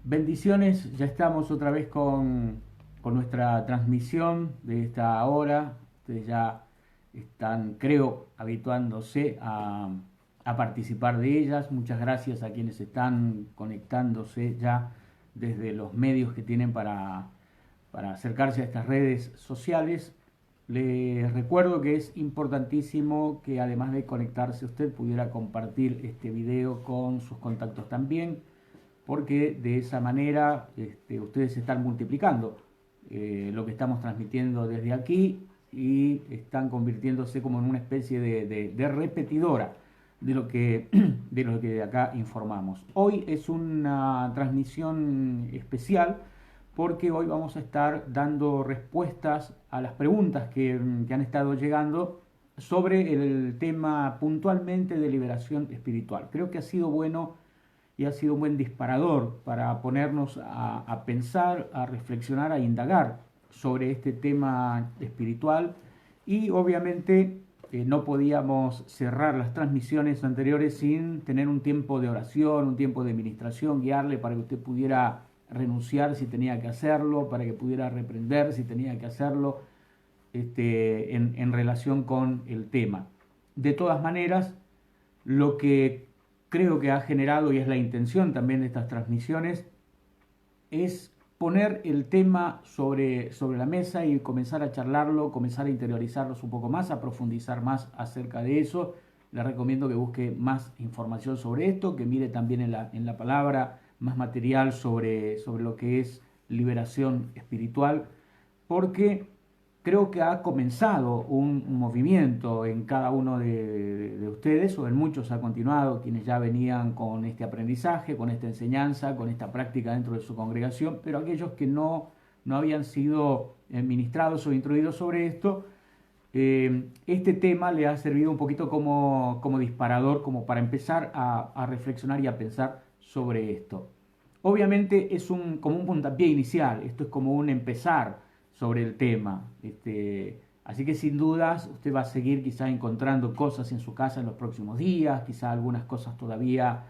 Bendiciones, ya estamos otra vez con nuestra transmisión de esta hora. Ustedes ya están, creo, habituándose a participar de ellas. Muchas gracias a quienes están conectándose ya desde los medios que tienen para acercarse a estas redes sociales. Les recuerdo que es importantísimo que además de conectarse usted pudiera compartir este video con sus contactos también, porque de esa manera ustedes están multiplicando lo que estamos transmitiendo desde aquí y están convirtiéndose como en una especie de repetidora de lo que de acá informamos. Hoy es una transmisión especial porque hoy vamos a estar dando respuestas a las preguntas que han estado llegando sobre el tema puntualmente de liberación espiritual. Creo que ha sido bueno y ha sido un buen disparador para ponernos a pensar, a reflexionar, a indagar sobre este tema espiritual. Y obviamente no podíamos cerrar las transmisiones anteriores sin tener un tiempo de oración, un tiempo de ministración, guiarle para que usted pudiera renunciar si tenía que hacerlo, para que pudiera reprender si tenía que hacerlo en relación con el tema. De todas maneras, lo que creo que ha generado, y es la intención también de estas transmisiones, es poner el tema sobre la mesa y comenzar a charlarlo, comenzar a interiorizarlos un poco más, a profundizar más acerca de eso. Le recomiendo que busque más información sobre esto, que mire también en la palabra más material sobre lo que es liberación espiritual, porque creo que ha comenzado un movimiento en cada uno de ustedes, o en muchos ha continuado, quienes ya venían con este aprendizaje, con esta enseñanza, con esta práctica dentro de su congregación, pero aquellos que no habían sido ministrados o instruidos sobre esto, este tema le ha servido un poquito como disparador, como para empezar a reflexionar y a pensar sobre esto. Obviamente es como un puntapié inicial, esto es como un empezar sobre el tema. Así que sin dudas usted va a seguir quizá encontrando cosas en su casa en los próximos días, quizá algunas cosas todavía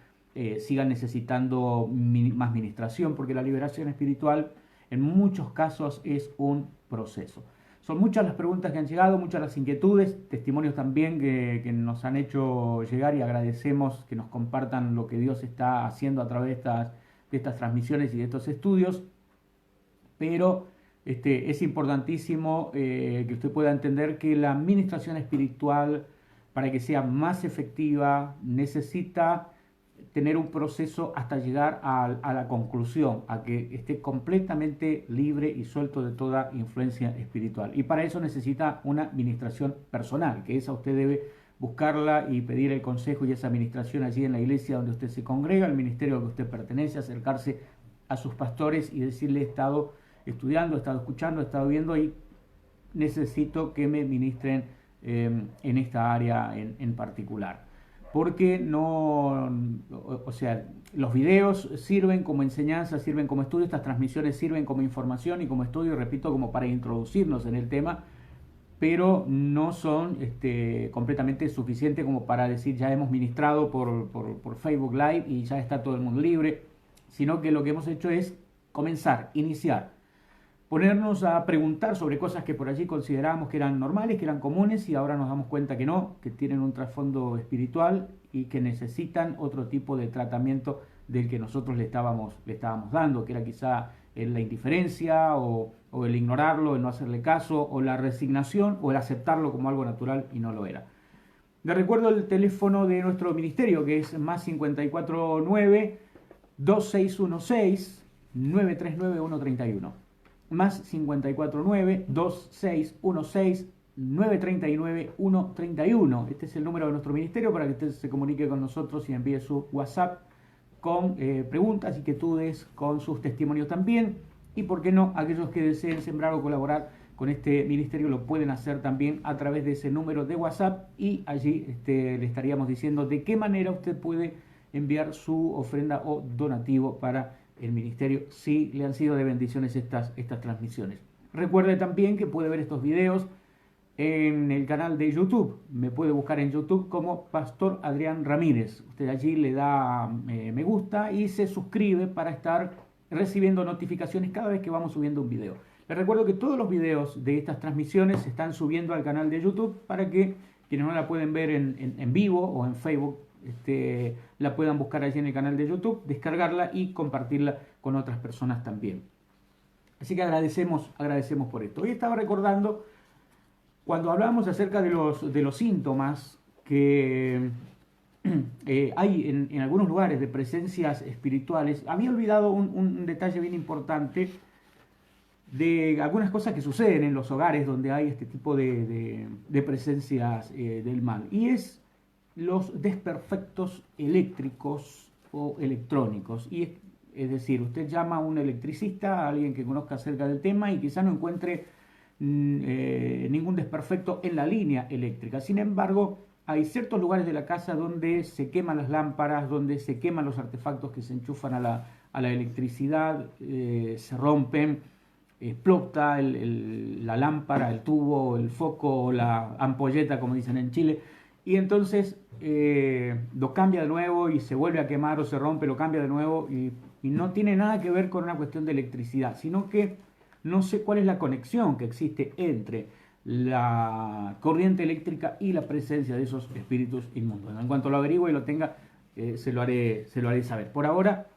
sigan necesitando más ministración, porque la liberación espiritual en muchos casos es un proceso. Son muchas las preguntas que han llegado, muchas las inquietudes, testimonios también que nos han hecho llegar, y agradecemos que nos compartan lo que Dios está haciendo a través de estas transmisiones y de estos estudios. Pero es importantísimo que usted pueda entender que la administración espiritual, para que sea más efectiva, necesita tener un proceso hasta llegar a la conclusión, a que esté completamente libre y suelto de toda influencia espiritual. Y para eso necesita una administración personal, que esa usted debe buscarla y pedir el consejo y esa administración allí en la iglesia donde usted se congrega, el ministerio al que usted pertenece, acercarse a sus pastores y decirle: he estado estudiando, he estado escuchando, he estado viendo y necesito que me ministren en esta área en particular. Porque los videos sirven como enseñanza, sirven como estudio, estas transmisiones sirven como información y como estudio, repito, como para introducirnos en el tema, pero no son completamente suficientes como para decir ya hemos ministrado por Facebook Live y ya está todo el mundo libre, sino que lo que hemos hecho es comenzar, iniciar, ponernos a preguntar sobre cosas que por allí considerábamos que eran normales, que eran comunes, y ahora nos damos cuenta que no, que tienen un trasfondo espiritual y que necesitan otro tipo de tratamiento del que nosotros le estábamos dando, que era quizá la indiferencia o el ignorarlo, el no hacerle caso, o la resignación, o el aceptarlo como algo natural y no lo era. Les recuerdo el teléfono de nuestro ministerio, que es más 549 2616 939 131. Más 549 2616 939 131. Este es el número de nuestro ministerio para que usted se comunique con nosotros y envíe su WhatsApp con preguntas, inquietudes, con sus testimonios también. Y por qué no, aquellos que deseen sembrar o colaborar con este ministerio lo pueden hacer también a través de ese número de WhatsApp, y allí le estaríamos diciendo de qué manera usted puede enviar su ofrenda o donativo para el ministerio, si le han sido de bendiciones estas transmisiones. Recuerde también que puede ver estos videos en el canal de YouTube. Me puede buscar en YouTube como Pastor Adrián Ramírez. Usted allí le da me gusta y se suscribe para estar recibiendo notificaciones cada vez que vamos subiendo un video. Les recuerdo que todos los videos de estas transmisiones se están subiendo al canal de YouTube para que quienes no la pueden ver en vivo o en Facebook, la puedan buscar allí en el canal de YouTube, descargarla y compartirla con otras personas también. Así que agradecemos por esto. Hoy estaba recordando cuando hablábamos acerca de los síntomas que hay en algunos lugares de presencias espirituales. Había olvidado un detalle bien importante de algunas cosas que suceden en los hogares donde hay este tipo de presencias del mal. Y es los desperfectos eléctricos o electrónicos. Es decir, usted llama a un electricista, a alguien que conozca acerca del tema y quizás no encuentre ningún desperfecto en la línea eléctrica. Sin embargo, hay ciertos lugares de la casa donde se queman las lámparas, donde se queman los artefactos que se enchufan a la electricidad, se rompen, explota la lámpara, el tubo, el foco, la ampolleta, como dicen en Chile, y entonces lo cambia de nuevo y se vuelve a quemar o se rompe, lo cambia de nuevo y no tiene nada que ver con una cuestión de electricidad, sino que no sé cuál es la conexión que existe entre la corriente eléctrica y la presencia de esos espíritus inmundos. En cuanto lo averigüe y lo tenga, se lo haré saber. Por ahora,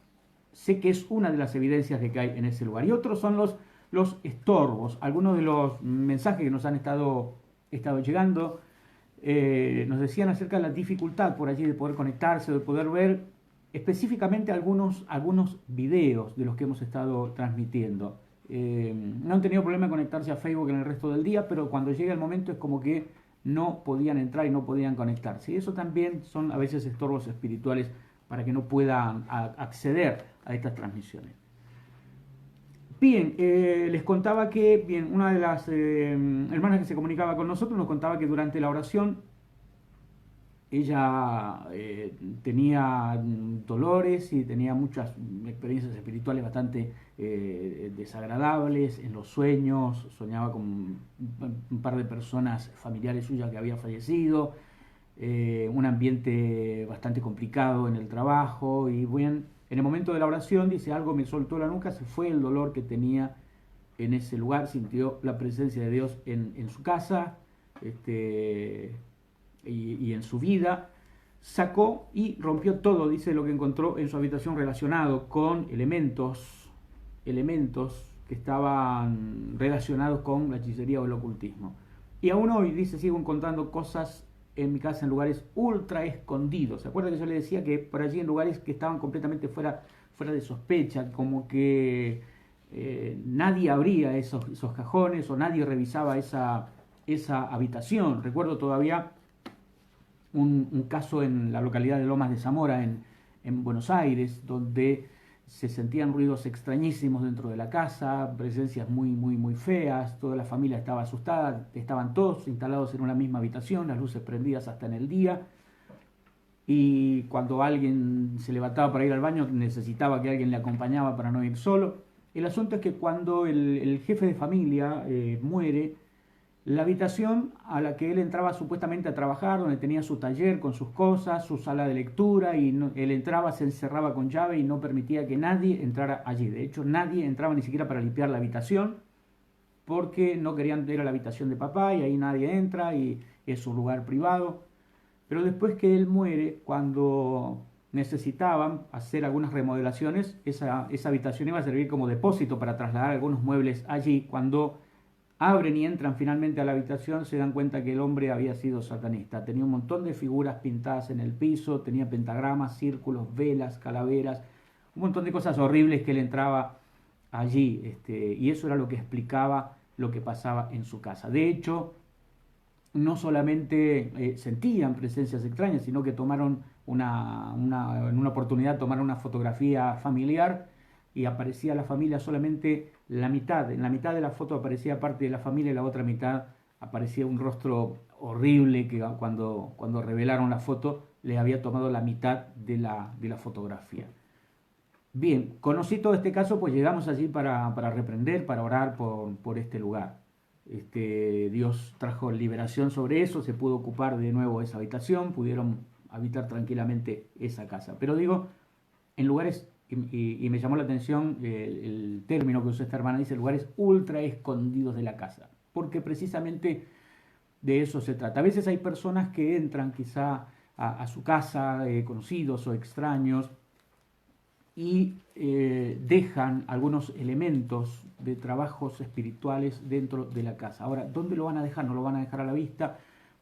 sé que es una de las evidencias de que hay en ese lugar. Y otros son los estorbos. Algunos de los mensajes que nos han estado llegando nos decían acerca de la dificultad por allí de poder conectarse, de poder ver específicamente algunos videos de los que hemos estado transmitiendo. No han tenido problema en conectarse a Facebook en el resto del día, pero cuando llega el momento es como que no podían entrar y no podían conectarse. Y eso también son a veces estorbos espirituales para que no puedan acceder a estas transmisiones. Bien, les contaba que una de las hermanas que se comunicaba con nosotros nos contaba que durante la oración ella tenía dolores y tenía muchas experiencias espirituales bastante desagradables. En los sueños soñaba con un par de personas familiares suyas que habían fallecido, un ambiente bastante complicado en el trabajo y en el momento de la oración dice: algo me soltó la nuca, se fue el dolor que tenía en ese lugar, sintió la presencia de Dios en su casa y en su vida, sacó y rompió todo, dice, lo que encontró en su habitación relacionado con elementos que estaban relacionados con la hechicería o el ocultismo. Y aún hoy, dice, sigo encontrando cosas en mi casa en lugares ultra escondidos. ¿Se acuerda que yo le decía que por allí en lugares que estaban completamente fuera de sospecha, como que nadie abría esos cajones o nadie revisaba esa habitación? Recuerdo todavía un caso en la localidad de Lomas de Zamora, en Buenos Aires, donde se sentían ruidos extrañísimos dentro de la casa, presencias muy, muy, muy feas, toda la familia estaba asustada, estaban todos instalados en una misma habitación, las luces prendidas hasta en el día, y cuando alguien se levantaba para ir al baño necesitaba que alguien le acompañaba para no ir solo. El asunto es que cuando el jefe de familia muere, la habitación a la que él entraba supuestamente a trabajar, donde tenía su taller con sus cosas, su sala de lectura, y él entraba, se encerraba con llave y no permitía que nadie entrara allí. De hecho, nadie entraba ni siquiera para limpiar la habitación, porque no querían ver a la habitación de papá y ahí nadie entra y es un lugar privado. Pero después que él muere, cuando necesitaban hacer algunas remodelaciones, esa habitación iba a servir como depósito para trasladar algunos muebles allí. Cuando abren y entran finalmente a la habitación, se dan cuenta que el hombre había sido satanista. Tenía un montón de figuras pintadas en el piso, tenía pentagramas, círculos, velas, calaveras, un montón de cosas horribles que él entraba allí, y eso era lo que explicaba lo que pasaba en su casa. De hecho, no solamente sentían presencias extrañas, sino que tomaron en una oportunidad tomaron una fotografía familiar y aparecía la familia solamente la mitad. En la mitad de la foto aparecía parte de la familia y la otra mitad aparecía un rostro horrible que cuando revelaron la foto le había tomado la mitad de la fotografía. Bien, conocí todo este caso, pues llegamos allí para reprender, para orar por este lugar. Dios trajo liberación sobre eso, se pudo ocupar de nuevo esa habitación, pudieron habitar tranquilamente esa casa. Pero digo, en lugares y me llamó la atención el término que usó esta hermana, dice lugares ultra escondidos de la casa, porque precisamente de eso se trata. A veces hay personas que entran quizá a su casa, conocidos o extraños, y dejan algunos elementos de trabajos espirituales dentro de la casa. Ahora, ¿dónde lo van a dejar? No lo van a dejar a la vista,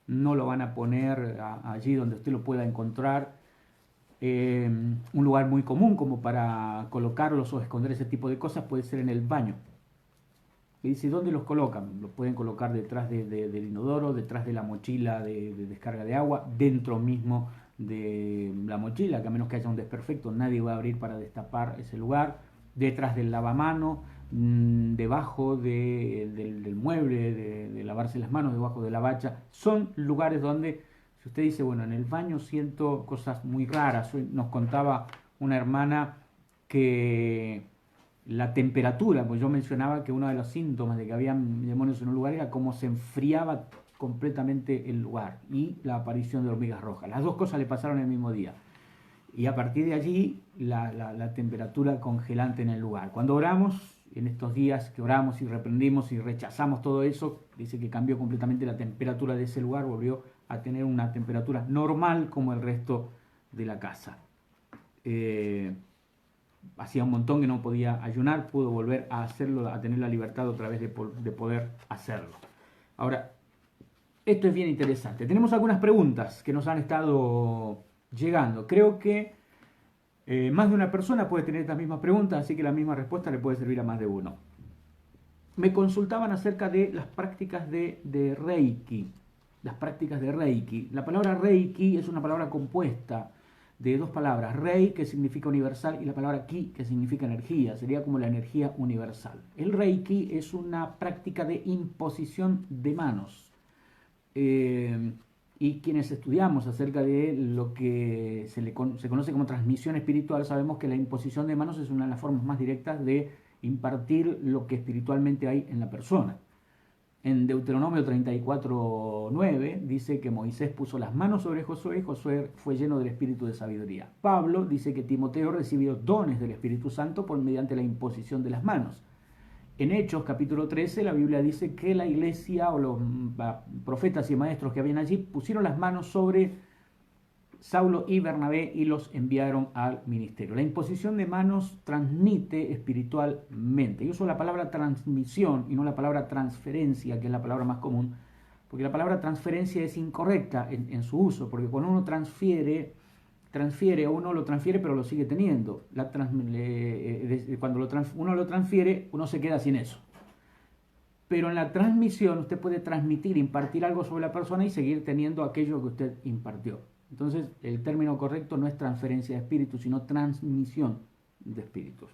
no lo van a poner allí donde usted lo pueda encontrar. Un lugar muy común como para colocarlos o esconder ese tipo de cosas puede ser en el baño. Y dice, ¿dónde los colocan? Los pueden colocar detrás del inodoro, detrás de la mochila de descarga de agua, dentro mismo de la mochila, que a menos que haya un desperfecto, nadie va a abrir para destapar ese lugar, detrás del lavamano, debajo del mueble, de lavarse las manos, debajo de la bacha. Son lugares donde, si usted dice, bueno, en el baño siento cosas muy raras. Hoy nos contaba una hermana que la temperatura, pues yo mencionaba que uno de los síntomas de que había demonios en un lugar era cómo se enfriaba completamente el lugar y la aparición de hormigas rojas. Las dos cosas le pasaron el mismo día. Y a partir de allí, la temperatura congelante en el lugar. Cuando oramos, en estos días que oramos y reprendimos y rechazamos todo eso, dice que cambió completamente la temperatura de ese lugar, volvió a tener una temperatura normal como el resto de la casa. Hacía un montón que no podía ayunar, pudo volver a hacerlo, a tener la libertad otra vez de poder hacerlo. Ahora, esto es bien interesante. Tenemos algunas preguntas que nos han estado llegando. Creo que más de una persona puede tener estas mismas preguntas, así que la misma respuesta le puede servir a más de uno. Me consultaban acerca de las prácticas de Reiki. Las prácticas de Reiki. La palabra Reiki es una palabra compuesta de dos palabras, Rei, que significa universal, y la palabra Ki, que significa energía, sería como la energía universal. El Reiki es una práctica de imposición de manos. Y quienes estudiamos acerca de lo que se conoce como transmisión espiritual, sabemos que la imposición de manos es una de las formas más directas de impartir lo que espiritualmente hay en la persona. En Deuteronomio 34:9 dice que Moisés puso las manos sobre Josué y Josué fue lleno del espíritu de sabiduría. Pablo dice que Timoteo recibió dones del Espíritu Santo por mediante la imposición de las manos. En Hechos capítulo 13 la Biblia dice que la iglesia o los profetas y maestros que habían allí pusieron las manos sobre Saulo y Bernabé y los enviaron al ministerio. La imposición de manos transmite espiritualmente. Yo uso la palabra transmisión y no la palabra transferencia, que es la palabra más común, porque la palabra transferencia es incorrecta en su uso, porque cuando uno transfiere, uno lo transfiere pero lo sigue teniendo. Cuando uno lo transfiere, uno se queda sin eso. Pero en la transmisión usted puede transmitir, impartir algo sobre la persona y seguir teniendo aquello que usted impartió. Entonces, el término correcto no es transferencia de espíritus, sino transmisión de espíritus.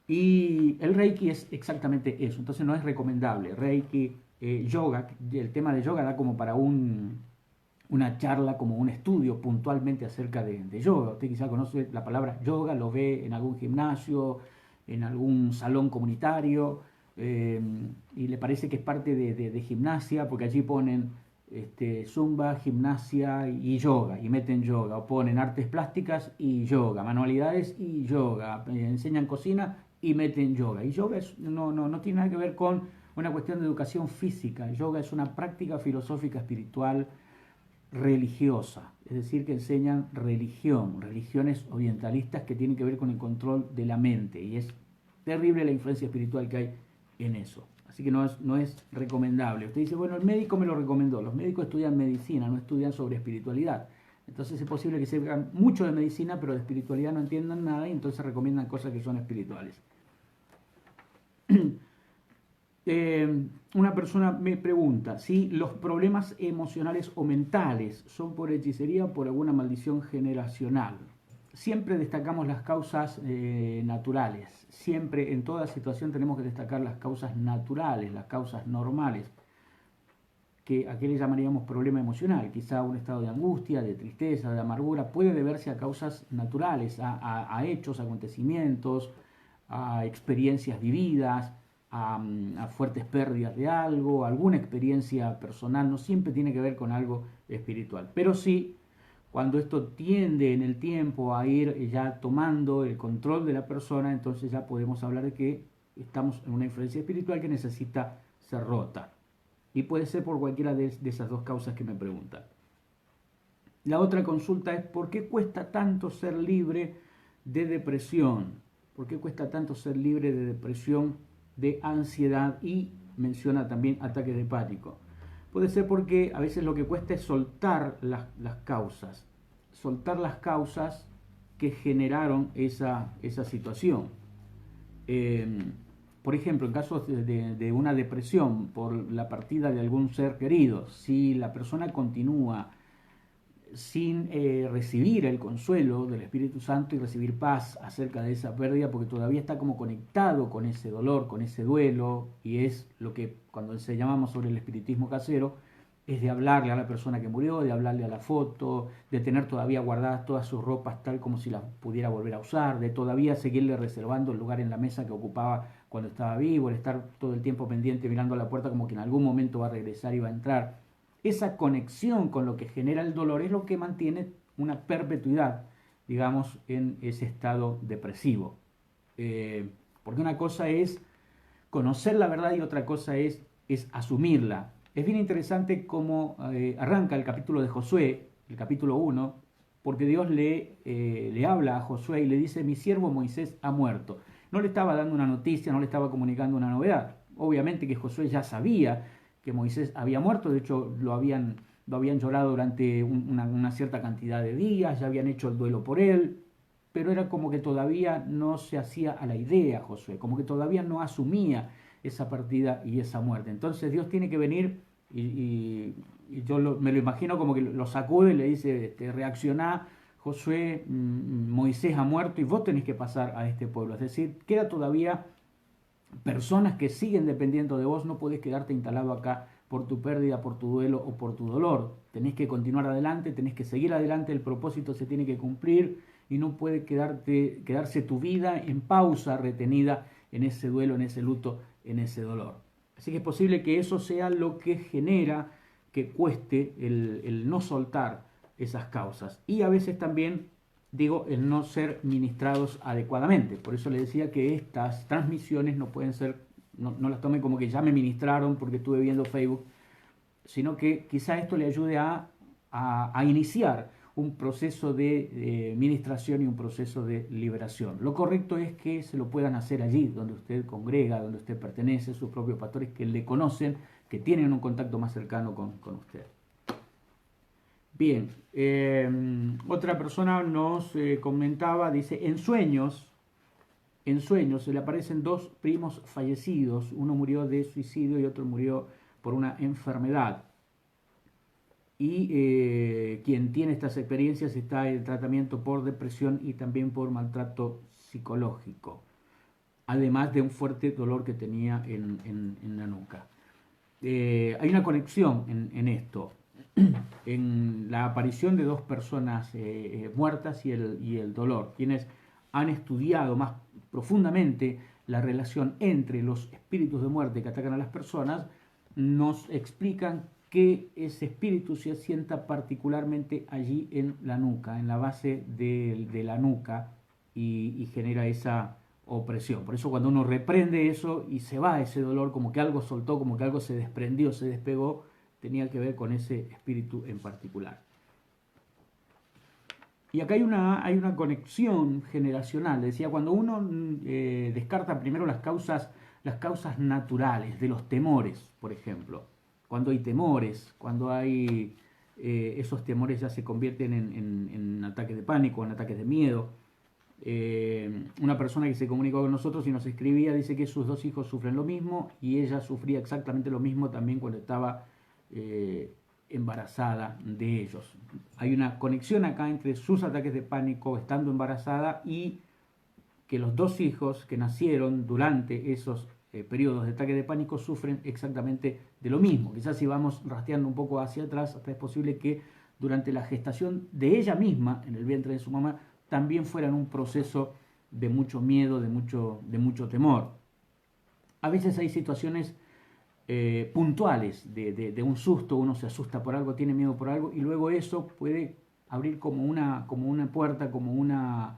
Y el Reiki es exactamente eso, entonces no es recomendable. Reiki, yoga, el tema de yoga da como para una charla, como un estudio puntualmente acerca de yoga. Usted quizá conoce la palabra yoga, lo ve en algún gimnasio, en algún salón comunitario, y le parece que es parte de gimnasia, porque allí ponen zumba, gimnasia y yoga, y meten yoga, o ponen artes plásticas y yoga, manualidades y yoga, enseñan cocina y meten yoga. Y yoga no tiene nada que ver con una cuestión de educación física. Yoga es una práctica filosófica espiritual religiosa, es decir, que enseñan religiones orientalistas que tienen que ver con el control de la mente, y es terrible la influencia espiritual que hay en eso. Así que no es recomendable. Usted dice, bueno, el médico me lo recomendó. Los médicos estudian medicina, no estudian sobre espiritualidad. Entonces es posible que sepan mucho de medicina, pero de espiritualidad no entiendan nada y entonces recomiendan cosas que son espirituales. Una persona me pregunta si los problemas emocionales o mentales son por hechicería o por alguna maldición generacional. Siempre destacamos las causas naturales. Siempre, en toda situación, tenemos que destacar las causas naturales, las causas normales, que a qué le llamaríamos problema emocional. Quizá un estado de angustia, de tristeza, de amargura, puede deberse a causas naturales, a hechos, acontecimientos, a experiencias vividas, a fuertes pérdidas de algo, alguna experiencia personal. No siempre tiene que ver con algo espiritual, pero sí Cuando esto tiende en el tiempo a ir ya tomando el control de la persona, entonces ya podemos hablar de que estamos en una influencia espiritual que necesita ser rota. Y puede ser por cualquiera de esas dos causas que me preguntan. La otra consulta es: ¿por qué cuesta tanto ser libre de depresión? ¿Por qué cuesta tanto ser libre de depresión, de ansiedad? Y menciona también ataques de pánico. Puede ser porque a veces lo que cuesta es soltar las causas que generaron esa situación. Por ejemplo, en casos de una depresión por la partida de algún ser querido, si la persona continúa sin recibir el consuelo del Espíritu Santo y recibir paz acerca de esa pérdida, porque todavía está como conectado con ese dolor, con ese duelo, y es lo que cuando se llamamos sobre el espiritismo casero, es de hablarle a la persona que murió, de hablarle a la foto, de tener todavía guardadas todas sus ropas tal como si las pudiera volver a usar, de todavía seguirle reservando el lugar en la mesa que ocupaba cuando estaba vivo, el estar todo el tiempo pendiente mirando a la puerta como que en algún momento va a regresar y va a entrar. Esa conexión con lo que genera el dolor es lo que mantiene una perpetuidad, digamos, en ese estado depresivo. Porque una cosa es conocer la verdad y otra cosa es asumirla. Es bien interesante cómo arranca el capítulo de Josué, el capítulo 1, porque Dios le habla a Josué y le dice: mi siervo Moisés ha muerto. No le estaba dando una noticia, no le estaba comunicando una novedad. Obviamente que Josué ya sabía que Moisés había muerto, de hecho lo habían llorado durante una cierta cantidad de días, ya habían hecho el duelo por él, pero era como que todavía no se hacía a la idea Josué, como que todavía no asumía esa partida y esa muerte. Entonces Dios tiene que venir y yo me lo imagino como que lo sacude y le dice: reaccioná, Josué, Moisés ha muerto y vos tenés que pasar a este pueblo. Es decir, queda todavía personas que siguen dependiendo de vos, no podés quedarte instalado acá por tu pérdida, por tu duelo o por tu dolor. Tenés que continuar adelante, tenés que seguir adelante, el propósito se tiene que cumplir y no puede quedarse tu vida en pausa, retenida en ese duelo, en ese luto, en ese dolor. Así que es posible que eso sea lo que genera que cueste el no soltar esas causas. Y a veces también, digo, el no ser ministrados adecuadamente. Por eso le decía que estas transmisiones no pueden ser, no las tome como que ya me ministraron porque estuve viendo Facebook, sino que quizá esto le ayude a iniciar un proceso de ministración y un proceso de liberación. Lo correcto es que se lo puedan hacer allí, donde usted congrega, donde usted pertenece, sus propios pastores que le conocen, que tienen un contacto más cercano con usted. Bien, otra persona nos comentaba, dice: en sueños se le aparecen dos primos fallecidos, uno murió de suicidio y otro murió por una enfermedad. Y quien tiene estas experiencias está en tratamiento por depresión y también por maltrato psicológico, además de un fuerte dolor que tenía en la nuca. Hay una conexión en esto, en la aparición de dos personas muertas y el dolor. Quienes han estudiado más profundamente la relación entre los espíritus de muerte que atacan a las personas nos explican que ese espíritu se asienta particularmente allí en la nuca, en la base de la nuca, y genera esa opresión. Por eso cuando uno reprende eso y se va ese dolor, como que algo soltó, como que algo se desprendió, se despegó, tenía que ver con ese espíritu en particular. Y acá hay una conexión generacional. Decía, cuando uno descarta primero las causas naturales de los temores, por ejemplo, cuando hay temores, cuando hay esos temores ya se convierten en ataques de pánico, en ataques de miedo. Una persona que se comunicó con nosotros y nos escribía dice que sus dos hijos sufren lo mismo y ella sufría exactamente lo mismo también cuando estaba embarazada de ellos. Hay una conexión acá entre sus ataques de pánico estando embarazada y que los dos hijos que nacieron durante esos periodos de ataque de pánico sufren exactamente de lo mismo. Quizás si vamos rastreando un poco hacia atrás, hasta es posible que durante la gestación de ella misma en el vientre de su mamá también fueran un proceso de mucho miedo, de mucho temor. A veces hay situaciones puntuales de un susto, uno se asusta por algo, tiene miedo por algo y luego eso puede abrir como una puerta, como una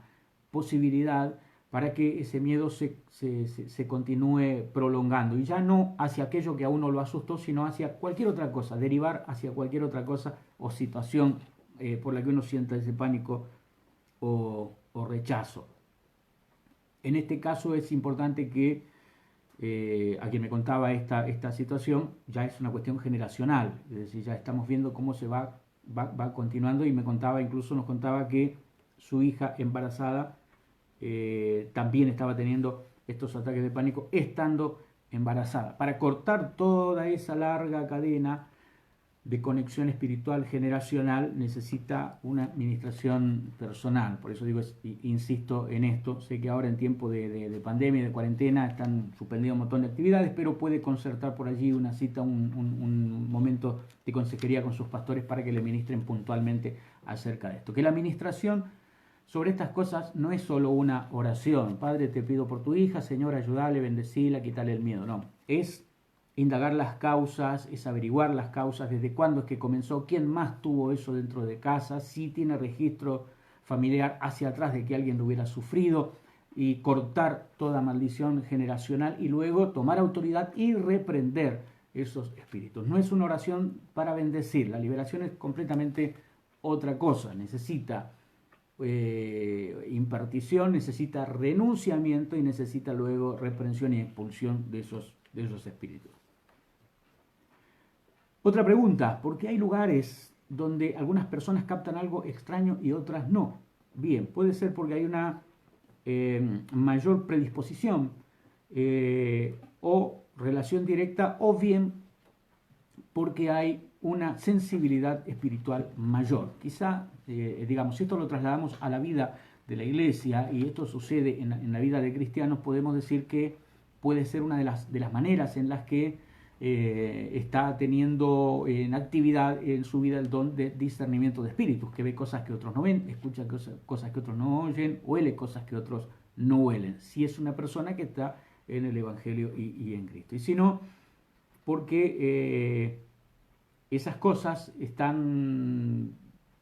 posibilidad para que ese miedo se continúe prolongando. Y ya no hacia aquello que a uno lo asustó, sino hacia cualquier otra cosa, derivar hacia cualquier otra cosa o situación por la que uno sienta ese pánico o rechazo. En este caso es importante que a quien me contaba esta situación, ya es una cuestión generacional, es decir, ya estamos viendo cómo se va continuando y nos contaba que su hija embarazada también estaba teniendo estos ataques de pánico estando embarazada. Para cortar toda esa larga cadena de conexión espiritual generacional necesita una administración personal. Por eso digo, insisto en esto. Sé que ahora en tiempo de pandemia y de cuarentena están suspendidos un montón de actividades, pero puede concertar por allí una cita, un momento de consejería con sus pastores para que le ministren puntualmente acerca de esto. Que la administración sobre estas cosas no es solo una oración. Padre, te pido por tu hija, Señor, ayúdale, bendecila, quítale el miedo. No, es indagar las causas, es averiguar las causas, desde cuándo es que comenzó, quién más tuvo eso dentro de casa, si tiene registro familiar hacia atrás de que alguien lo hubiera sufrido, y cortar toda maldición generacional y luego tomar autoridad y reprender esos espíritus. No es una oración para bendecir, la liberación es completamente otra cosa, necesita impartición, necesita renunciamiento y necesita luego reprensión y expulsión de esos espíritus. Otra pregunta, ¿por qué hay lugares donde algunas personas captan algo extraño y otras no? Bien, puede ser porque hay una mayor predisposición o relación directa, o bien porque hay una sensibilidad espiritual mayor. Quizá, digamos, si esto lo trasladamos a la vida de la iglesia, y esto sucede en la vida de cristianos, podemos decir que puede ser una de las maneras en las que está teniendo en actividad en su vida el don de discernimiento de espíritus, que ve cosas que otros no ven, escucha cosas que otros no oyen, huele cosas que otros no huelen, si es una persona que está en el Evangelio y en Cristo. Y si no, porque esas cosas están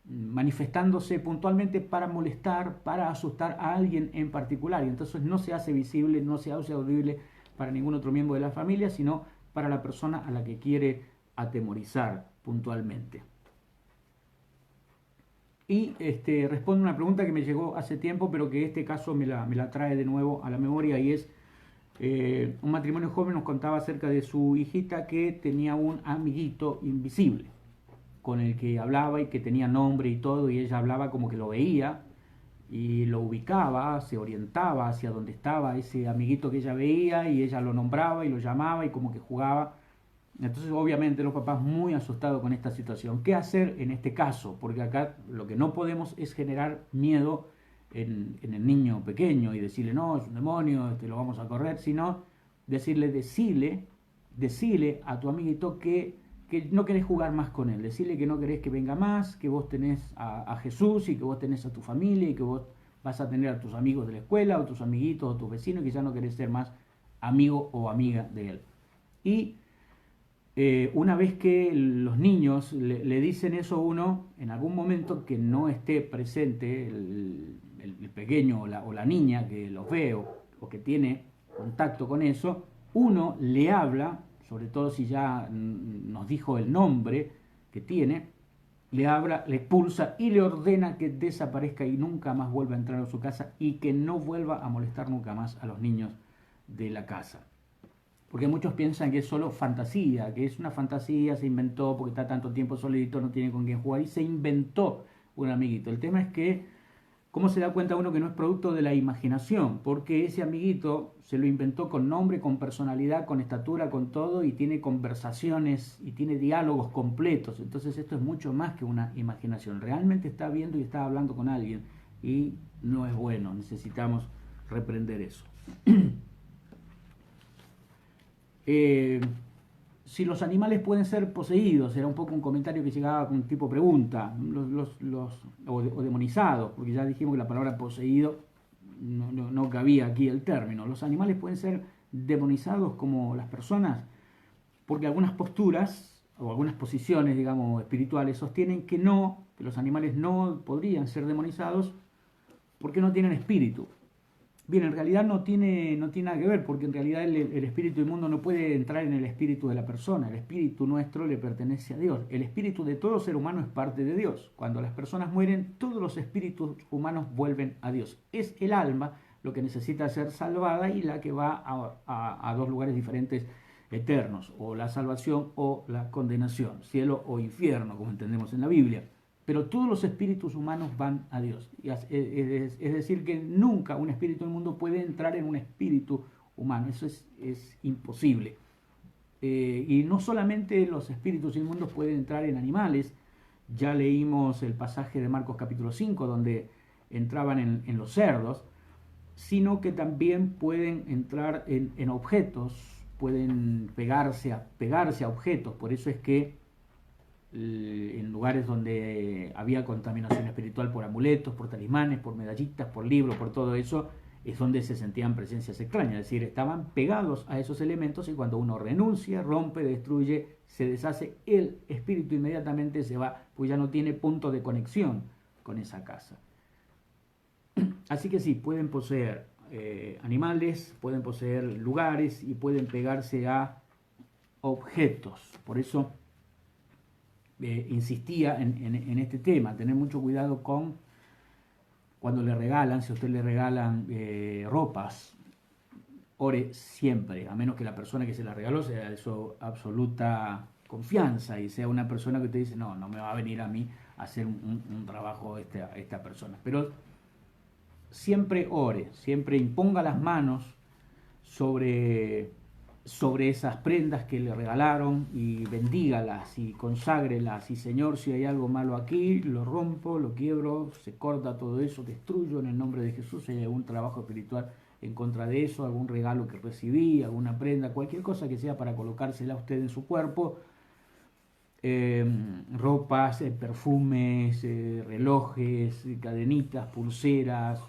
manifestándose puntualmente para molestar, para asustar a alguien en particular, y entonces no se hace visible, no se hace audible para ningún otro miembro de la familia, sino para la persona a la que quiere atemorizar puntualmente. Y respondo una pregunta que me llegó hace tiempo, pero que este caso me la trae de nuevo a la memoria, y es un matrimonio joven nos contaba acerca de su hijita que tenía un amiguito invisible con el que hablaba y que tenía nombre y todo, y ella hablaba como que lo veía y lo ubicaba, se orientaba hacia donde estaba ese amiguito que ella veía, y ella lo nombraba y lo llamaba y como que jugaba. Entonces obviamente los papás muy asustados con esta situación. ¿Qué hacer en este caso? Porque acá lo que no podemos es generar miedo en el niño pequeño y decirle, no, es un demonio, lo vamos a correr, sino decirle, decile a tu amiguito que no querés jugar más con él, decirle que no querés que venga más, que vos tenés a Jesús y que vos tenés a tu familia y que vos vas a tener a tus amigos de la escuela o tus amiguitos o tus vecinos, y que ya no querés ser más amigo o amiga de él. Y una vez que los niños le dicen eso a uno, en algún momento que no esté presente el pequeño o la niña que los ve o que tiene contacto con eso, uno le habla, sobre todo si ya nos dijo el nombre que tiene, le habla, le expulsa y le ordena que desaparezca y nunca más vuelva a entrar a su casa, y que no vuelva a molestar nunca más a los niños de la casa. Porque muchos piensan que es solo fantasía, que es una fantasía, se inventó porque está tanto tiempo solito, no tiene con quién jugar, y se inventó un amiguito. El tema es que, ¿cómo se da cuenta uno que no es producto de la imaginación? Porque ese amiguito se lo inventó con nombre, con personalidad, con estatura, con todo, y tiene conversaciones y tiene diálogos completos. Entonces esto es mucho más que una imaginación. Realmente está viendo y está hablando con alguien, y no es bueno, necesitamos reprender eso. Si los animales pueden ser poseídos, era un poco un comentario que llegaba con tipo pregunta, o demonizados, porque ya dijimos que la palabra poseído no cabía aquí el término. Los animales pueden ser demonizados como las personas, porque algunas posturas o algunas posiciones, digamos, espirituales, sostienen que no, que los animales no podrían ser demonizados porque no tienen espíritu. Bien, en realidad no tiene nada que ver, porque en realidad el espíritu inmundo no puede entrar en el espíritu de la persona. El espíritu nuestro le pertenece a Dios. El espíritu de todo ser humano es parte de Dios. Cuando las personas mueren, todos los espíritus humanos vuelven a Dios. Es el alma lo que necesita ser salvada y la que va a dos lugares diferentes eternos, o la salvación o la condenación, cielo o infierno, como entendemos en la Biblia. Pero todos los espíritus humanos van a Dios. Es decir, que nunca un espíritu inmundo puede entrar en un espíritu humano. Eso es imposible. Y no solamente los espíritus inmundos pueden entrar en animales. Ya leímos el pasaje de Marcos capítulo 5, donde entraban en los cerdos, sino que también pueden entrar en objetos, pueden pegarse a objetos. Por eso es que en lugares donde había contaminación espiritual por amuletos, por talismanes, por medallitas, por libros, por todo eso, es donde se sentían presencias extrañas, es decir, estaban pegados a esos elementos, y cuando uno renuncia, rompe, destruye, se deshace, el espíritu inmediatamente se va, pues ya no tiene punto de conexión con esa casa. Así que sí, pueden poseer animales, pueden poseer lugares y pueden pegarse a objetos. Por eso insistía en este tema, tener mucho cuidado con cuando le regalan, si a usted le regalan ropas, ore siempre, a menos que la persona que se la regaló sea de su absoluta confianza y sea una persona que usted dice, no me va a venir a mí a hacer un trabajo esta persona. Pero siempre ore, siempre imponga las manos sobre esas prendas que le regalaron y bendígalas y conságrelas. Y Señor, si hay algo malo aquí, lo rompo, lo quiebro, se corta todo eso, destruyo en el nombre de Jesús. Si hay algún trabajo espiritual en contra de eso, algún regalo que recibí, alguna prenda, cualquier cosa que sea para colocársela a usted en su cuerpo, ropas, perfumes, relojes, cadenitas, pulseras,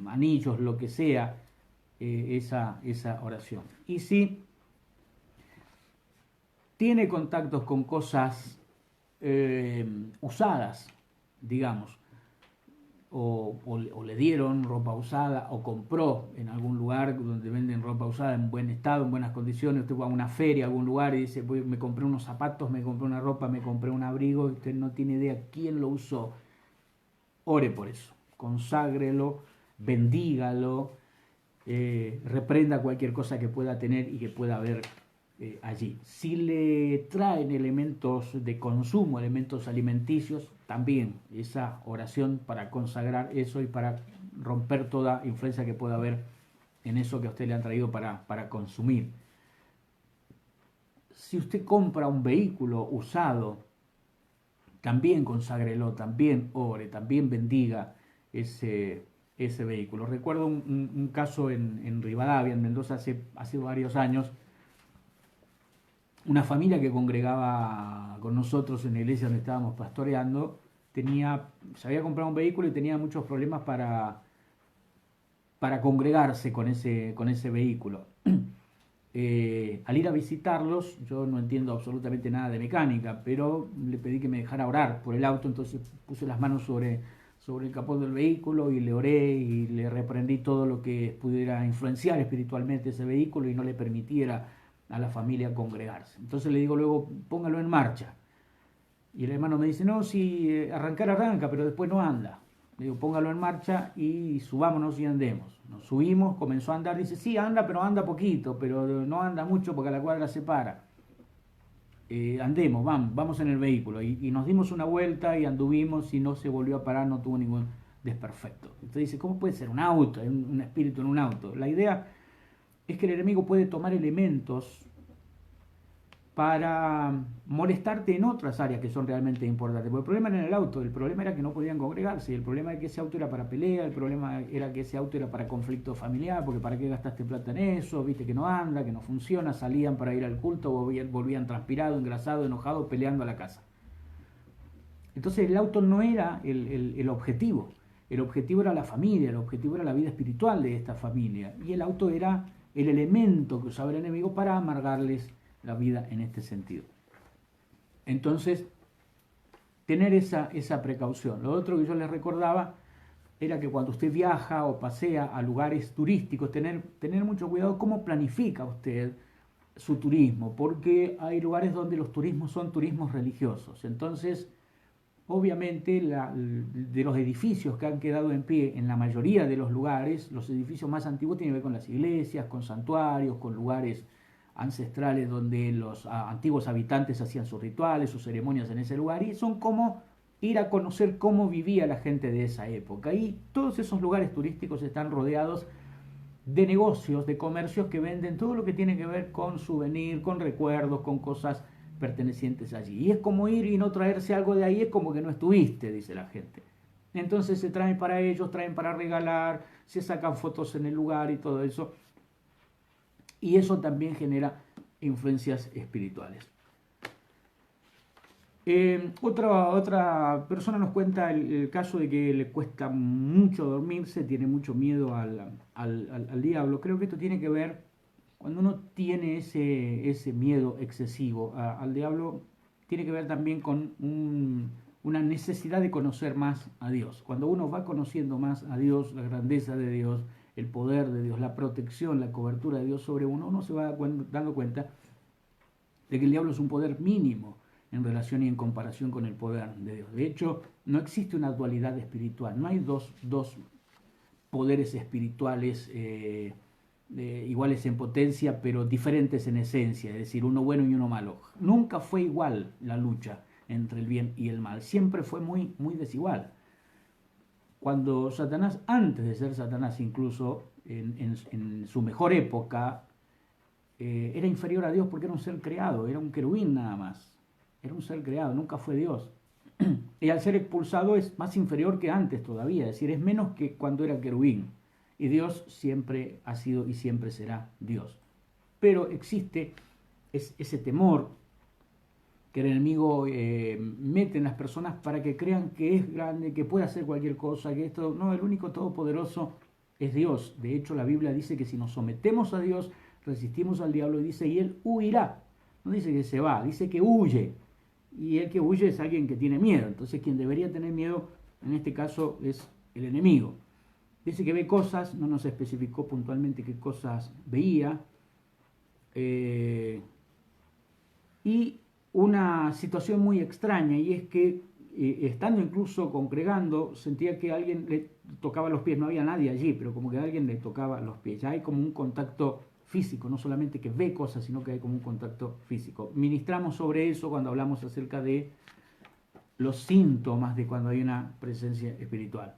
anillos, lo que sea, esa oración. Y si tiene contactos con cosas usadas, digamos, o le dieron ropa usada, o compró en algún lugar donde venden ropa usada en buen estado, en buenas condiciones, usted va a una feria, a algún lugar y dice, me compré unos zapatos, me compré una ropa, me compré un abrigo, y usted no tiene idea quién lo usó. Ore por eso, conságrelo, bendígalo, reprenda cualquier cosa que pueda tener y que pueda haber allí. Si le traen elementos de consumo, elementos alimenticios, también esa oración para consagrar eso y para romper toda influencia que pueda haber en eso que a usted le han traído para consumir. Si usted compra un vehículo usado, también conságrelo, también ore, también bendiga ese vehículo. Recuerdo un caso en Rivadavia, en Mendoza, hace varios años. Una familia que congregaba con nosotros en la iglesia donde estábamos pastoreando, se había comprado un vehículo y tenía muchos problemas para congregarse con ese vehículo. Al ir a visitarlos, yo no entiendo absolutamente nada de mecánica, pero le pedí que me dejara orar por el auto, entonces puse las manos sobre el capó del vehículo y le oré y le reprendí todo lo que pudiera influenciar espiritualmente ese vehículo y no le permitiera a la familia congregarse. Entonces le digo luego, póngalo en marcha. Y el hermano me dice, no, si arrancar arranca, pero después no anda. Le digo, póngalo en marcha y subámonos y andemos. Nos subimos, comenzó a andar, dice, sí, anda, pero anda poquito, pero no anda mucho porque la cuadra se para. Andemos, vamos en el vehículo. Y nos dimos una vuelta y anduvimos y no se volvió a parar, no tuvo ningún desperfecto. Entonces dice, ¿cómo puede ser un auto, un espíritu en un auto? La idea es que el enemigo puede tomar elementos para molestarte en otras áreas que son realmente importantes. Porque el problema no era el auto, el problema era que no podían congregarse, el problema era que ese auto era para pelea, el problema era que ese auto era para conflicto familiar, porque para qué gastaste plata en eso, viste que no anda, que no funciona, salían para ir al culto, volvían transpirados, engrasados, enojados, peleando a la casa. Entonces el auto no era el objetivo era la familia, el objetivo era la vida espiritual de esta familia, y el auto era el elemento que usaba el enemigo para amargarles la vida en este sentido. Entonces, tener esa precaución. Lo otro que yo les recordaba era que cuando usted viaja o pasea a lugares turísticos, tener mucho cuidado cómo planifica usted su turismo, porque hay lugares donde los turismos son turismos religiosos. Entonces, obviamente, de los edificios que han quedado en pie en la mayoría de los lugares, los edificios más antiguos tienen que ver con las iglesias, con santuarios, con lugares ancestrales donde los antiguos habitantes hacían sus rituales, sus ceremonias en ese lugar, y son como ir a conocer cómo vivía la gente de esa época. Y todos esos lugares turísticos están rodeados de negocios, de comercios que venden todo lo que tiene que ver con souvenir, con recuerdos, con cosas pertenecientes allí. Y es como ir y no traerse algo de ahí, es como que no estuviste, dice la gente. Entonces se traen para ellos, traen para regalar, se sacan fotos en el lugar y todo eso. Y eso también genera influencias espirituales. Otra persona nos cuenta el caso de que le cuesta mucho dormirse, tiene mucho miedo al diablo. Creo que esto tiene que ver, cuando uno tiene ese miedo excesivo al diablo, tiene que ver también con una necesidad de conocer más a Dios. Cuando uno va conociendo más a Dios, la grandeza de Dios, el poder de Dios, la protección, la cobertura de Dios sobre uno, uno se va dando cuenta de que el diablo es un poder mínimo en relación y en comparación con el poder de Dios. De hecho, no existe una dualidad espiritual, no hay dos poderes espirituales iguales en potencia, pero diferentes en esencia, es decir, uno bueno y uno malo. Nunca fue igual la lucha entre el bien y el mal, siempre fue muy, muy desigual. Cuando Satanás, antes de ser Satanás incluso, en su mejor época, era inferior a Dios porque era un ser creado, era un querubín nada más. Era un ser creado, nunca fue Dios. Y al ser expulsado es más inferior que antes todavía, es decir, es menos que cuando era querubín. Y Dios siempre ha sido y siempre será Dios. Pero existe ese temor que el enemigo mete en las personas para que crean que es grande, que puede hacer cualquier cosa, que esto, no, el único todopoderoso es Dios. De hecho, la Biblia dice que si nos sometemos a Dios, resistimos al diablo, y dice, y él huirá. No dice que se va, dice que huye. Y el que huye es alguien que tiene miedo. Entonces quien debería tener miedo en este caso es el enemigo. Dice que ve cosas, no nos especificó puntualmente qué cosas veía. Y una situación muy extraña, y es que estando incluso congregando, sentía que alguien le tocaba los pies. No había nadie allí, pero como que alguien le tocaba los pies. Ya hay como un contacto físico, no solamente que ve cosas, sino que hay como un contacto físico. Ministramos sobre eso cuando hablamos acerca de los síntomas de cuando hay una presencia espiritual.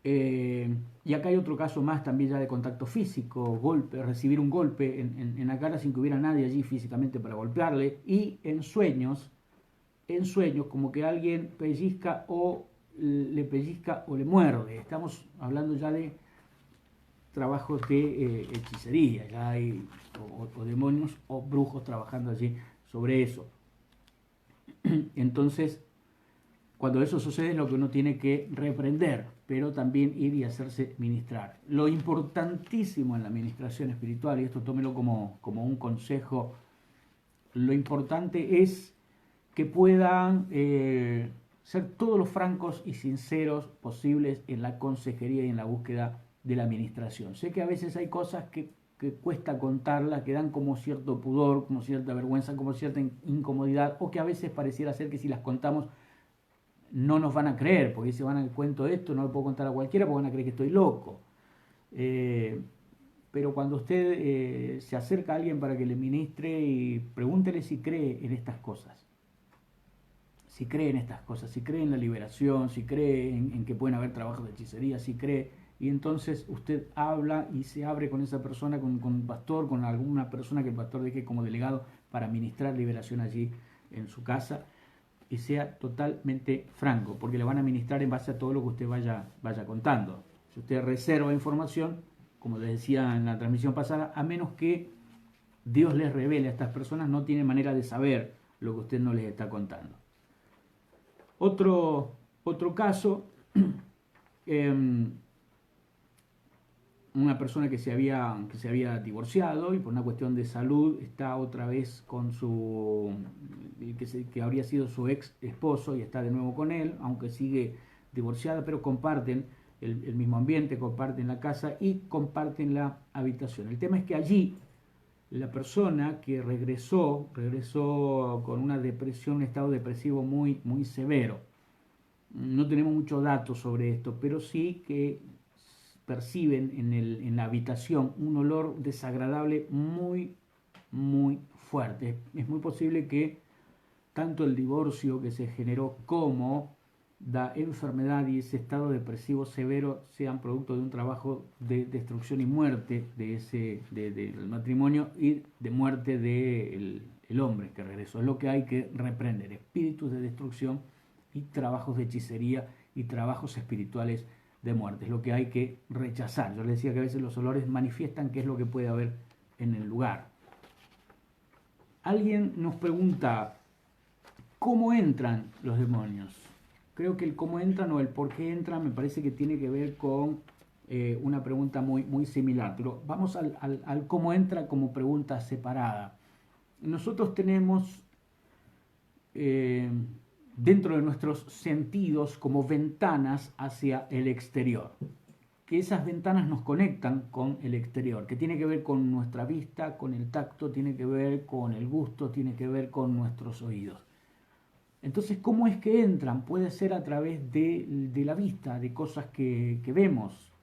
Y acá hay otro caso más también ya de contacto físico, golpe, recibir un golpe en la cara sin que hubiera nadie allí físicamente para golpearle, y en sueños como que alguien pellizca o le muerde. Estamos hablando ya de trabajos de hechicería, ya hay o demonios o brujos trabajando allí sobre eso. Entonces, cuando eso sucede es lo que uno tiene que reprender, pero también ir y hacerse ministrar. Lo importantísimo en la administración espiritual, y esto tómelo como un consejo, lo importante es que puedan ser todos los francos y sinceros posibles en la consejería y en la búsqueda de la administración. Sé que a veces hay cosas que cuesta contarlas, que dan como cierto pudor, como cierta vergüenza, como cierta incomodidad, o que a veces pareciera ser que si las contamos no nos van a creer, porque si van a cuento esto, no lo puedo contar a cualquiera porque van a creer que estoy loco. Pero cuando usted se acerca a alguien para que le ministre, y pregúntele si cree en estas cosas. Si cree en estas cosas, si cree en la liberación, si cree en que pueden haber trabajos de hechicería, si cree, y entonces usted habla y se abre con esa persona, con un pastor, con alguna persona que el pastor deje como delegado para ministrar liberación allí en su casa, y sea totalmente franco, porque le van a ministrar en base a todo lo que usted vaya contando. Si usted reserva información, como les decía en la transmisión pasada, a menos que Dios les revele a estas personas, no tiene manera de saber lo que usted no les está contando. Otro caso, una persona que se había divorciado y por una cuestión de salud está otra vez con que habría sido su ex esposo y está de nuevo con él, aunque sigue divorciada, pero comparten el mismo ambiente, comparten la casa y comparten la habitación. El tema es que allí la persona que regresó con una depresión, un estado depresivo muy, muy severo. No tenemos muchos datos sobre esto, pero sí que perciben en la habitación un olor desagradable muy, muy fuerte. Es muy posible que tanto el divorcio que se generó como la enfermedad y ese estado depresivo severo sean producto de un trabajo de destrucción y muerte del matrimonio y de muerte del hombre que regresó. Es lo que hay que reprender, espíritus de destrucción y trabajos de hechicería y trabajos espirituales de muerte. Es lo que hay que rechazar. Yo les decía que a veces los olores manifiestan qué es lo que puede haber en el lugar. Alguien nos pregunta, ¿cómo entran los demonios? Creo que el cómo entran o el por qué entran me parece que tiene que ver con una pregunta muy, muy similar. Pero vamos al cómo entra como pregunta separada. Nosotros tenemos dentro de nuestros sentidos como ventanas hacia el exterior, que esas ventanas nos conectan con el exterior, que tiene que ver con nuestra vista, con el tacto, tiene que ver con el gusto, tiene que ver con nuestros oídos. Entonces, ¿cómo es que entran? Puede ser a través de la vista, de cosas que vemos.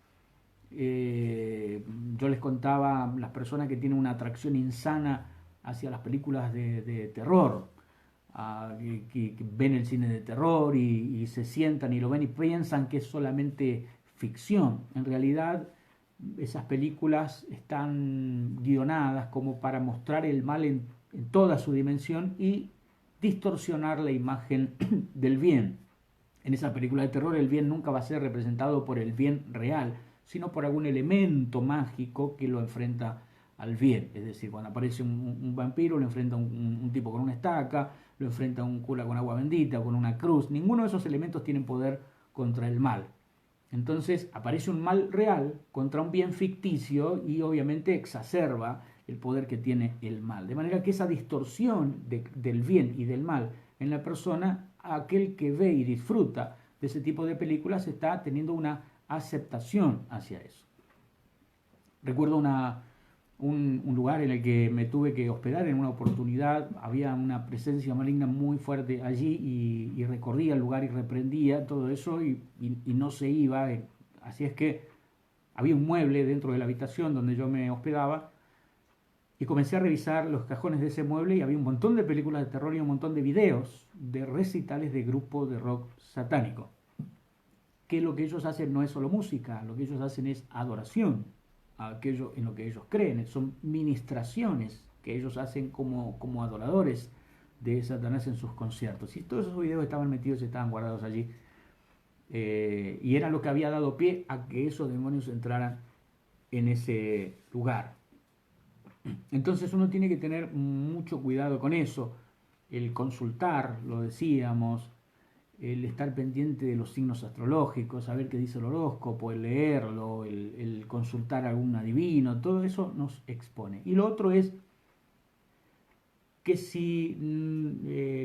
Yo les contaba las personas que tienen una atracción insana hacia las películas de terror, que ven el cine de terror y se sientan y lo ven y piensan que es solamente ficción. En realidad, esas películas están guionadas como para mostrar el mal en toda su dimensión y distorsionar la imagen del bien. En esa película de terror el bien nunca va a ser representado por el bien real, sino por algún elemento mágico que lo enfrenta al bien. Es decir, cuando aparece un vampiro, lo enfrenta un tipo con una estaca, lo enfrenta un cura con agua bendita, con una cruz. Ninguno de esos elementos tiene poder contra el mal. Entonces aparece un mal real contra un bien ficticio y obviamente exacerba el poder que tiene el mal. De manera que esa distorsión del bien y del mal en la persona, aquel que ve y disfruta de ese tipo de películas está teniendo una aceptación hacia eso. Recuerdo un lugar en el que me tuve que hospedar en una oportunidad, había una presencia maligna muy fuerte allí y recorría el lugar y reprendía todo eso y no se iba. Así es que había un mueble dentro de la habitación donde yo me hospedaba y comencé a revisar los cajones de ese mueble y había un montón de películas de terror y un montón de videos de recitales de grupos de rock satánico. Que lo que ellos hacen no es solo música, lo que ellos hacen es adoración a aquello en lo que ellos creen, son ministraciones que ellos hacen como adoradores de Satanás en sus conciertos. Y todos esos videos estaban metidos y estaban guardados allí. Y era lo que había dado pie a que esos demonios entraran en ese lugar. Entonces uno tiene que tener mucho cuidado con eso, el consultar, lo decíamos, el estar pendiente de los signos astrológicos, saber qué dice el horóscopo, el leerlo, el consultar a algún adivino, todo eso nos expone. Y lo otro es que si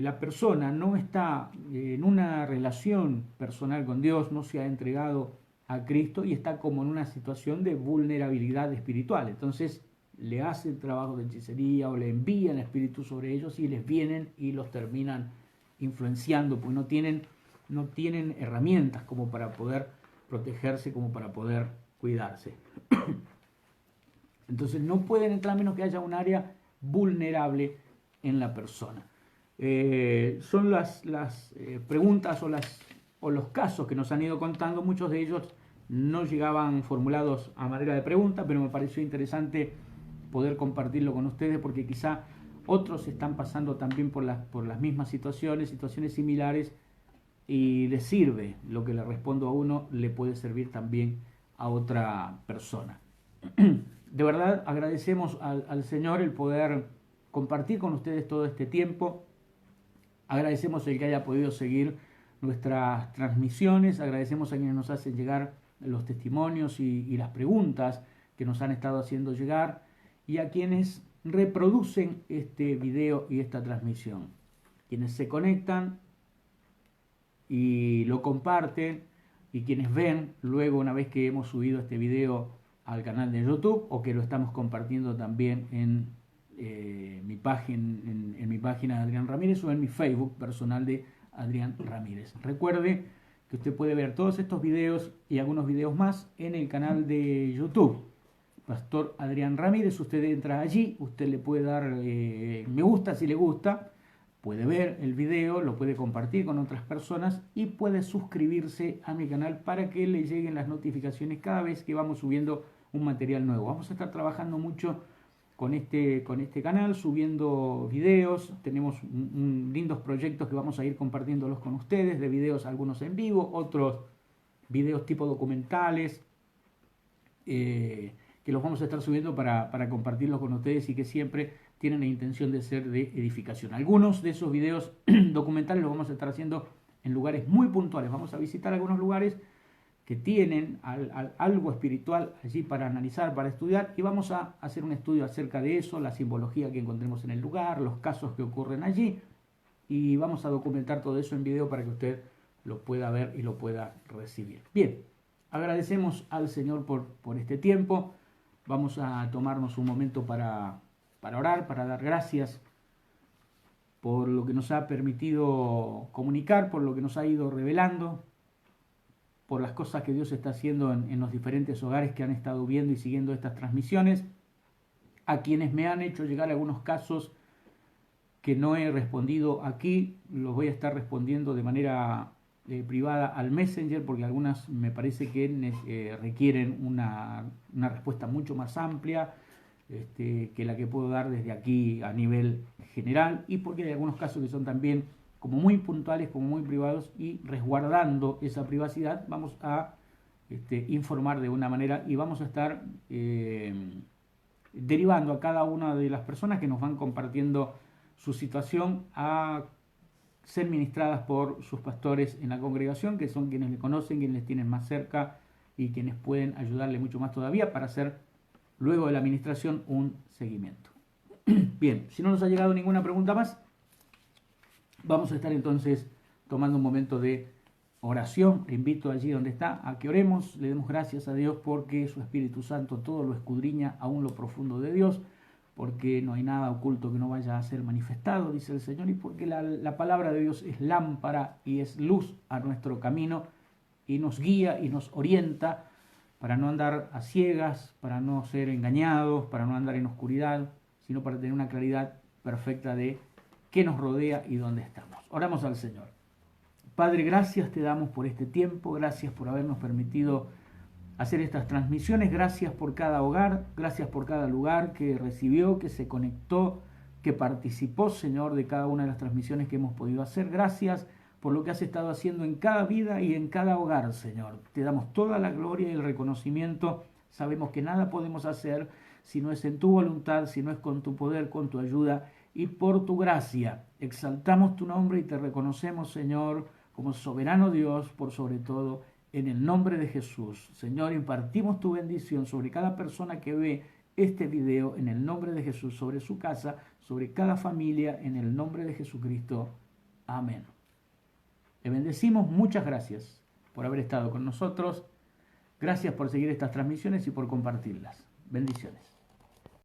la persona no está en una relación personal con Dios, no se ha entregado a Cristo y está como en una situación de vulnerabilidad espiritual, entonces le hacen trabajo de hechicería o le envían espíritus sobre ellos y les vienen y los terminan influenciando, porque no tienen herramientas como para poder protegerse, como para poder cuidarse. Entonces no pueden entrar a menos que haya un área vulnerable en la persona. Son las preguntas o los casos que nos han ido contando, muchos de ellos no llegaban formulados a manera de pregunta, pero me pareció interesante poder compartirlo con ustedes porque quizá otros están pasando también por las mismas situaciones similares y les sirve lo que le respondo a uno, le puede servir también a otra persona. De verdad agradecemos al Señor el poder compartir con ustedes todo este tiempo. Agradecemos el que haya podido seguir nuestras transmisiones, agradecemos a quienes nos hacen llegar los testimonios y las preguntas que nos han estado haciendo llegar y a quienes reproducen este video y esta transmisión. Quienes se conectan y lo comparten y quienes ven luego una vez que hemos subido este video al canal de YouTube o que lo estamos compartiendo también en mi página de Adrián Ramírez o en mi Facebook personal de Adrián Ramírez. Recuerde que usted puede ver todos estos videos y algunos videos más en el canal de YouTube Pastor Adrián Ramírez. Usted entra allí, usted le puede dar me gusta si le gusta, puede ver el video, lo puede compartir con otras personas y puede suscribirse a mi canal para que le lleguen las notificaciones cada vez que vamos subiendo un material nuevo. Vamos a estar trabajando mucho con este canal, subiendo videos. Tenemos lindos proyectos que vamos a ir compartiéndolos con ustedes, de videos algunos en vivo, otros videos tipo documentales, que los vamos a estar subiendo para compartirlos con ustedes y que siempre tienen la intención de ser de edificación. Algunos de esos videos documentales los vamos a estar haciendo en lugares muy puntuales. Vamos a visitar algunos lugares que tienen algo espiritual allí para analizar, para estudiar, y vamos a hacer un estudio acerca de eso, la simbología que encontremos en el lugar, los casos que ocurren allí, y vamos a documentar todo eso en video para que usted lo pueda ver y lo pueda recibir. Bien, agradecemos al Señor por este tiempo. Vamos a tomarnos un momento para orar, para dar gracias por lo que nos ha permitido comunicar, por lo que nos ha ido revelando, por las cosas que Dios está haciendo en los diferentes hogares que han estado viendo y siguiendo estas transmisiones, a quienes me han hecho llegar algunos casos que no he respondido aquí, los voy a estar respondiendo de manera privada al Messenger, porque algunas me parece que requieren una respuesta mucho más amplia que la que puedo dar desde aquí a nivel general, y porque hay algunos casos que son también como muy puntuales, como muy privados, y resguardando esa privacidad vamos a informar de una manera y vamos a estar derivando a cada una de las personas que nos van compartiendo su situación a ser ministradas por sus pastores en la congregación, que son quienes le conocen, quienes les tienen más cerca y quienes pueden ayudarle mucho más todavía para hacer luego de la administración un seguimiento. Bien, si no nos ha llegado ninguna pregunta más, vamos a estar entonces tomando un momento de oración. Le invito allí donde está a que oremos, le demos gracias a Dios porque su Espíritu Santo todo lo escudriña aún lo profundo de Dios, porque no hay nada oculto que no vaya a ser manifestado, dice el Señor, y porque la palabra de Dios es lámpara y es luz a nuestro camino y nos guía y nos orienta para no andar a ciegas, para no ser engañados, para no andar en oscuridad, sino para tener una claridad perfecta de qué nos rodea y dónde estamos. Oramos al Señor. Padre, gracias te damos por este tiempo, gracias por habernos permitido hacer estas transmisiones, gracias por cada hogar, gracias por cada lugar que recibió, que se conectó, que participó, Señor, de cada una de las transmisiones que hemos podido hacer. Gracias por lo que has estado haciendo en cada vida y en cada hogar, Señor. Te damos toda la gloria y el reconocimiento. Sabemos que nada podemos hacer si no es en tu voluntad, si no es con tu poder, con tu ayuda y por tu gracia. Exaltamos tu nombre y te reconocemos, Señor, como soberano Dios, por sobre todo, en el nombre de Jesús. Señor, impartimos tu bendición sobre cada persona que ve este video, en el nombre de Jesús, sobre su casa, sobre cada familia, en el nombre de Jesucristo. Amén. Le bendecimos, muchas gracias por haber estado con nosotros. Gracias por seguir estas transmisiones y por compartirlas. Bendiciones.